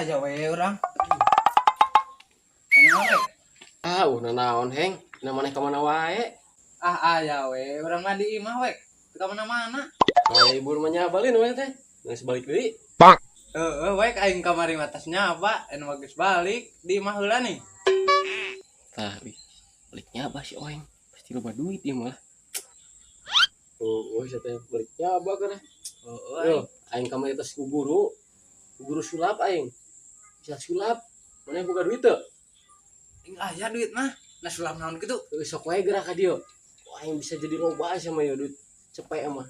aja we orang. Enak we. Udah naon heng, namanya kemana wae? Aya we, orang mandi imah we. Ke mana-mana. Kayak ibu rumahnya balin wae teh, nggak sebalik deui. We aing kamari atasnya apa? Anu bagus balik di imah heula nih. Tah, baliknya apa sih oeng? Pasti loba duit ieu mah. Saya teh baliknya apa kana? Yo, aing kamari atas ku guru sulap aing. Bisa sulap, mana buka duit teu? Aing aya duit mah. Nah sulap naon kitu? Sok wae gerak ka dieu. Wah, aing bisa jadi loba sama ya duit cepet mah.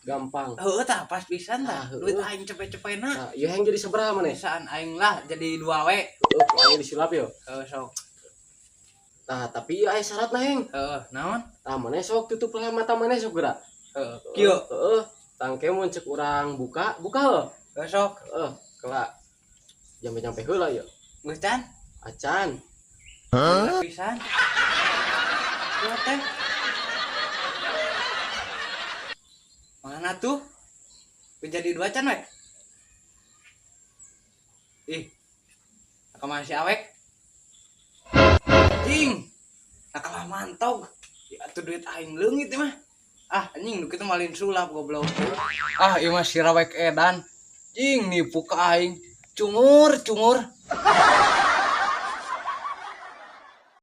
Gampang. Tah pas pisan tah. Duit aing cepet-cepetna. Nah, ieu hang jadi sabaraha maneh? Pisaan aing lah jadi 2 we. Aing disulap yo. Sok. Nah, tapi aya syaratna heng. Naon? Tah maneh sok tutup lah mata maneh sok gerak. Kieu. Tangke mun cek urang buka heuh. Sok. Kelak. Jampe-jampe heula ya. Geus can? Acan. Pisan. Kieu teh. Mana tuh? Jadi 2 can we. Ih. Kemana si awek? Anjing. Nakalah mantog. Ya atuh duit aing leungit mah. Anjing nu kitu malin sulap goblok. Ieu mah si rawek edan. Jing nipu ka aing. Cungur.